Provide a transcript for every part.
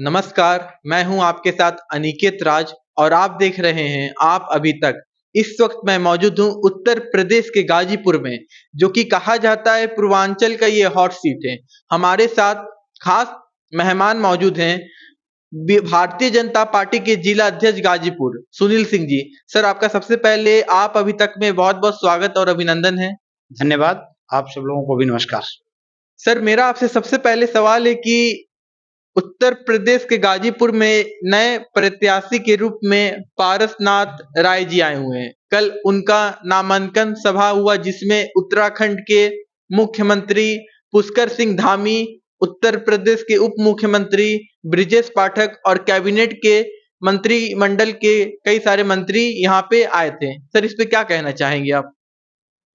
नमस्कार, मैं हूं आपके साथ अनिकेत राज और आप देख रहे हैं आप अभी तक। इस वक्त मैं मौजूद हूं उत्तर प्रदेश के गाजीपुर में, जो कि कहा जाता है पूर्वांचल का ये हॉट सीट है। हमारे साथ खास मेहमान मौजूद हैं, भारतीय जनता पार्टी के जिला अध्यक्ष गाजीपुर सुनील सिंह जी। सर, आपका सबसे पहले आप अभी तक में बहुत बहुत स्वागत और अभिनंदन है। धन्यवाद। आप सब लोगों को भी नमस्कार। सर, मेरा आपसे सबसे पहले सवाल है कि उत्तर प्रदेश के गाजीपुर में नए प्रत्याशी के रूप में पारसनाथ राय जी आए हुए हैं। कल उनका नामांकन सभा हुआ, जिसमें उत्तराखंड के मुख्यमंत्री पुष्कर सिंह धामी, उत्तर प्रदेश के उप मुख्यमंत्री ब्रिजेश पाठक और कैबिनेट के मंत्रिमंडल के कई सारे मंत्री यहाँ पे आए थे। सर, इस पे क्या कहना चाहेंगे आप?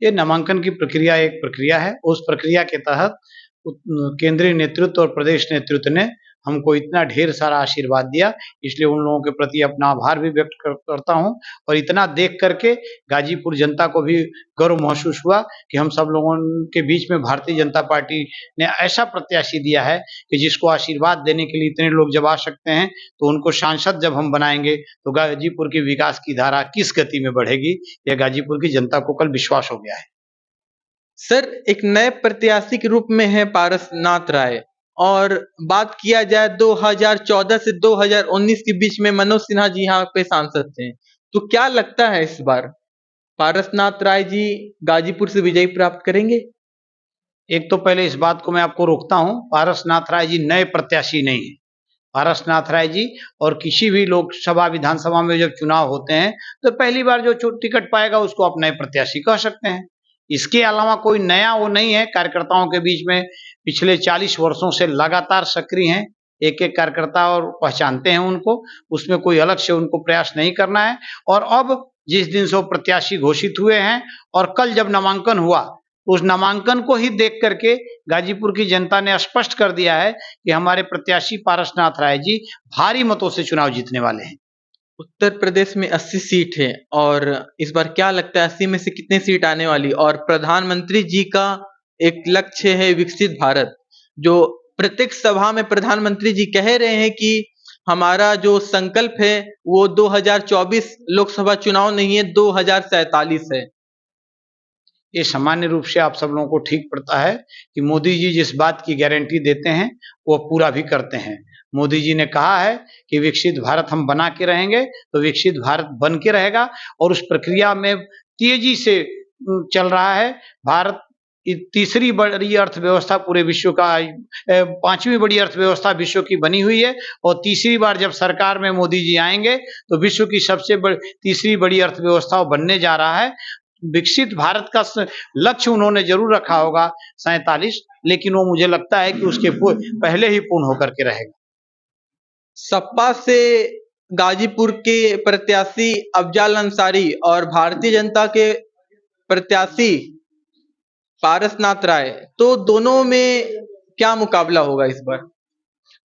ये नामांकन की प्रक्रिया एक प्रक्रिया है। उस प्रक्रिया के तहत केंद्रीय नेतृत्व और प्रदेश नेतृत्व ने हमको इतना ढेर सारा आशीर्वाद दिया, इसलिए उन लोगों के प्रति अपना आभार भी व्यक्त करता हूँ। और इतना देख करके गाजीपुर जनता को भी गर्व महसूस हुआ कि हम सब लोगों के बीच में भारतीय जनता पार्टी ने ऐसा प्रत्याशी दिया है कि जिसको आशीर्वाद देने के लिए इतने लोग जब आ सकते हैं, तो उनको सांसद जब हम बनाएंगे तो गाजीपुर की विकास की धारा किस गति में बढ़ेगी, यह गाजीपुर की जनता को कल विश्वास हो गया है। सर, एक नए प्रत्याशी के रूप में है पारसनाथ राय, और बात किया जाए 2014 से 2019 के बीच में मनोज सिन्हा जी यहाँ पे सांसद थे। तो क्या लगता है इस बार पारसनाथ राय जी गाजीपुर से विजय प्राप्त करेंगे? एक तो पहले इस बात को मैं आपको रोकता हूं, पारसनाथ राय जी नए प्रत्याशी नहीं है। पारसनाथ राय जी और किसी भी लोकसभा विधानसभा में जब चुनाव होते हैं तो पहली बार जो टिकट पाएगा उसको आप नए प्रत्याशी कह सकते हैं। इसके अलावा कोई नया वो नहीं है। कार्यकर्ताओं के बीच में पिछले 40 वर्षों से लगातार सक्रिय हैं। एक एक कार्यकर्ता और पहचानते हैं उनको, उसमें कोई अलग से उनको प्रयास नहीं करना है। और अब जिस दिन से वो प्रत्याशी घोषित हुए हैं और कल जब नामांकन हुआ, उस नामांकन को ही देख करके गाजीपुर की जनता ने स्पष्ट कर दिया है कि हमारे प्रत्याशी पारसनाथ राय जी भारी मतों से चुनाव जीतने वाले हैं। उत्तर प्रदेश में 80 सीट है, और इस बार क्या लगता है 80 में से कितने सीट आने वाली? और प्रधानमंत्री जी का एक लक्ष्य है विकसित भारत, जो प्रत्येक सभा में प्रधानमंत्री जी कह रहे हैं कि हमारा जो संकल्प है वो 2024 लोकसभा चुनाव नहीं है, 2047 है। ये सामान्य रूप से आप सब लोगों को ठीक पड़ता है कि मोदी जी जिस बात की गारंटी देते हैं वो पूरा भी करते हैं। मोदी जी ने कहा है कि विकसित भारत हम बना के रहेंगे, तो विकसित भारत बन के रहेगा। और उस प्रक्रिया में तेजी से चल रहा है। भारत तीसरी बड़ी अर्थव्यवस्था पूरे विश्व का, पांचवी बड़ी अर्थव्यवस्था विश्व की बनी हुई है। और तीसरी बार जब सरकार में मोदी जी आएंगे तो विश्व की सबसे तीसरी बड़ी अर्थव्यवस्था बनने जा रहा है। विकसित भारत का लक्ष्य उन्होंने जरूर रखा होगा 47, लेकिन वो मुझे लगता है कि उसके पहले ही पूर्ण होकर के रहेगा। सपा से गाजीपुर के प्रत्याशी अफजाल अंसारी और भारतीय जनता के प्रत्याशी पारसनाथ राय, तो दोनों में क्या मुकाबला होगा इस बार?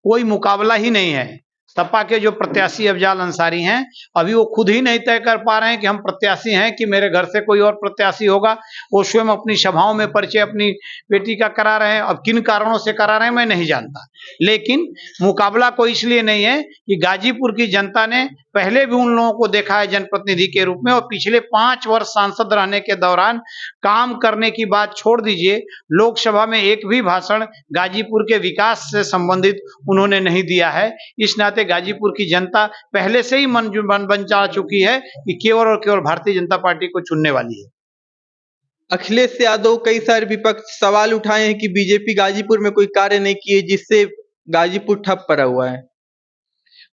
कोई मुकाबला ही नहीं है। सपा के जो प्रत्याशी अफजाल अंसारी हैं, अभी वो खुद ही नहीं तय कर पा रहे हैं कि हम प्रत्याशी हैं कि मेरे घर से कोई और प्रत्याशी होगा। वो स्वयं अपनी सभाओं में परिचय अपनी बेटी का करा रहे हैं। अब किन कारणों से करा रहे हैं मैं नहीं जानता, लेकिन मुकाबला कोई इसलिए नहीं है कि गाजीपुर की जनता ने पहले भी उन लोगों को देखा है जनप्रतिनिधि के रूप में, और पिछले 5 वर्ष सांसद रहने के दौरान काम करने की बात छोड़ दीजिए, लोकसभा में एक भी भाषण गाजीपुर के विकास से संबंधित उन्होंने नहीं दिया है। इस नाते गाजीपुर की जनता पहले से ही मन बन जा चुकी है कि केवल और केवल भारतीय जनता पार्टी को चुनने वाली है। अखिलेश यादव कई सारे विपक्ष सवाल उठाए हैं कि बीजेपी गाजीपुर में कोई कार्य नहीं किए, जिससे गाजीपुर ठप पड़ा हुआ है।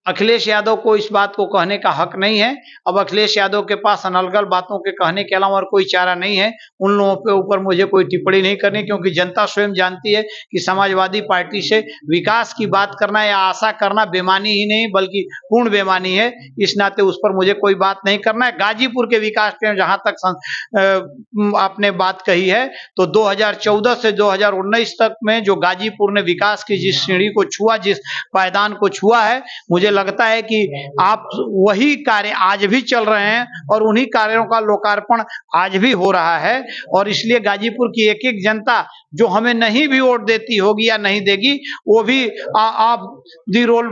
अखिलेश यादव को इस बात को कहने का हक नहीं है। अब अखिलेश यादव के पास अनर्गल बातों के कहने के अलावा और कोई चारा नहीं है। उन लोगों के ऊपर मुझे कोई टिप्पणी नहीं करनी, क्योंकि जनता स्वयं जानती है कि समाजवादी पार्टी से विकास की बात करना या आशा करना बेमानी ही नहीं बल्कि पूर्ण बेमानी है। इस नाते उस पर मुझे कोई बात नहीं करना है। गाजीपुर के विकास के जहां तक आपने बात कही है, तो 2014 से 2019 तक में जो गाजीपुर ने विकास की जिस सीढ़ी को छुआ, जिस पायदान को छुआ है, मुझे लगता है कि आप वही कार्य आज भी चल रहे हैं और उन्हीं कार्यों का लोकार्पण आज भी हो रहा है। और इसलिए गाजीपुर की एक एक जनता जो हमें नहीं भी वोट देती होगी या नहीं देगी, वो भी आप दी रोल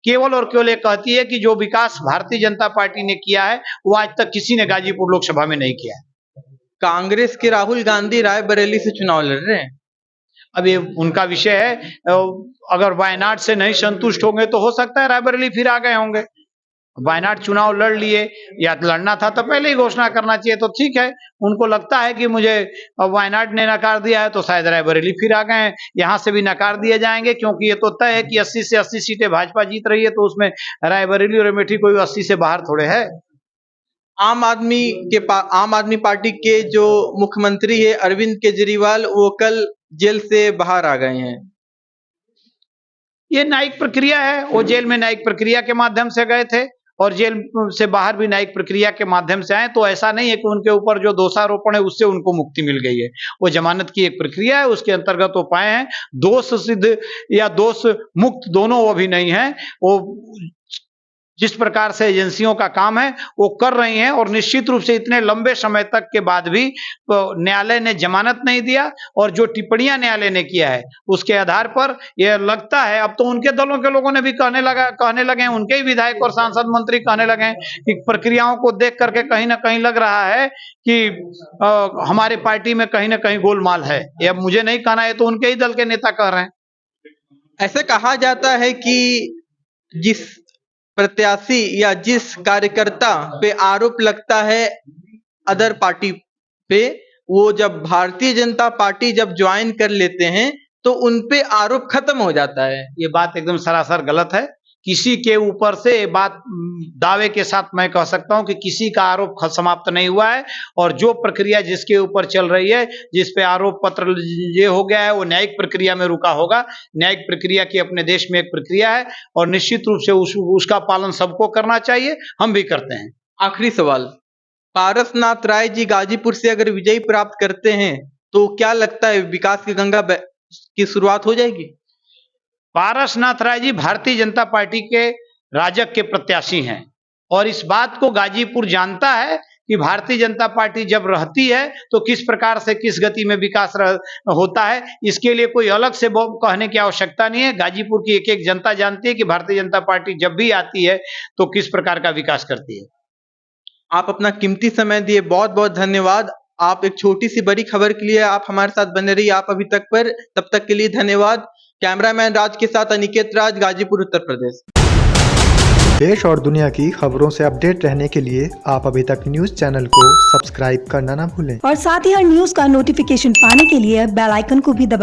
केवल और केवल ये कहती है कि जो विकास भारतीय जनता पार्टी ने किया है वो आज तक किसी ने गाजीपुर लोकसभा में नहीं किया है। कांग्रेस के राहुल गांधी रायबरेली से चुनाव लड़ रहे हैं। अब ये उनका विषय है, अगर वायनाड से नहीं संतुष्ट होंगे तो हो सकता है रायबरेली फिर आ गए होंगे। वायनाड चुनाव लड़ लिए, या लड़ना था तो पहले ही घोषणा करना चाहिए, तो ठीक है, उनको लगता है कि मुझे वायनाड ने नकार दिया है तो शायद रायबरेली फिर आ गए हैं, यहाँ से भी नकार दिए जाएंगे, क्योंकि ये तो तय है कि 80 से 80 सीटें भाजपा जीत रही है, तो उसमें रायबरेली और अमेठी कोई 80 से बाहर थोड़े है। आम आदमी पार्टी के जो मुख्यमंत्री है अरविंद केजरीवाल, वो कल जेल से बाहर आ गए हैं। ये न्यायिक प्रक्रिया है, वो जेल में न्यायिक प्रक्रिया के माध्यम से गए थे और जेल से बाहर भी न्यायिक प्रक्रिया के माध्यम से आए, तो ऐसा नहीं है कि उनके ऊपर जो दोषारोपण है उससे उनको मुक्ति मिल गई है। वो जमानत की एक प्रक्रिया है, उसके अंतर्गत वो पाए हैं। दोष सिद्ध या दोष मुक्त दोनों वो भी नहीं है। वो जिस प्रकार से एजेंसियों का काम है वो कर रही हैं, और निश्चित रूप से इतने लंबे समय तक के बाद भी न्यायालय ने जमानत नहीं दिया, और जो टिप्पणियां न्यायालय ने किया है उसके आधार पर यह लगता है, अब तो उनके दलों के लोगों ने भी कहने लगे हैं, उनके ही विधायक और सांसद मंत्री कहने लगे हैं कि प्रक्रियाओं को देख करके कहीं ना कहीं लग रहा है कि हमारे पार्टी में कहीं ना कहीं गोलमाल है। ये अब मुझे नहीं कहना है, तो उनके ही दल के नेता कह रहे हैं। ऐसे कहा जाता है कि जिस प्रत्याशी या जिस कार्यकर्ता पे आरोप लगता है अदर पार्टी पे, वो जब भारतीय जनता पार्टी जब ज्वाइन कर लेते हैं तो उनपे आरोप खत्म हो जाता है। ये बात एकदम सरासर गलत है। किसी के ऊपर से ये बात दावे के साथ मैं कह सकता हूं कि किसी का आरोप समाप्त नहीं हुआ है, और जो प्रक्रिया जिसके ऊपर चल रही है, जिस पे आरोप पत्र ये हो गया है, वो न्यायिक प्रक्रिया में रुका होगा। न्यायिक प्रक्रिया की अपने देश में एक प्रक्रिया है, और निश्चित रूप से उसका पालन सबको करना चाहिए, हम भी करते हैं। आखिरी सवाल, पारसनाथ राय जी गाजीपुर से अगर विजय प्राप्त करते हैं तो क्या लगता है विकास की गंगा की शुरुआत हो जाएगी? पारसनाथ राय जी भारतीय जनता पार्टी के राजग के प्रत्याशी हैं, और इस बात को गाजीपुर जानता है कि भारतीय जनता पार्टी जब रहती है तो किस प्रकार से किस गति में विकास होता है। इसके लिए कोई अलग से कहने की आवश्यकता नहीं है। गाजीपुर की एक एक जनता जानती है कि भारतीय जनता पार्टी जब भी आती है तो किस प्रकार का विकास करती है। आप अपना कीमती समय दिए, बहुत बहुत धन्यवाद। आप एक छोटी सी बड़ी खबर के लिए आप हमारे साथ बने रहिए आप अभी तक पर, तब तक के लिए धन्यवाद। कैमरामैन राज के साथ अनिकेत राज, गाजीपुर, उत्तर प्रदेश। देश और दुनिया की खबरों से अपडेट रहने के लिए आप अभी तक न्यूज चैनल को सब्सक्राइब करना ना भूलें, और साथ ही हर न्यूज का नोटिफिकेशन पाने के लिए बेल आइकन को भी दबाएं।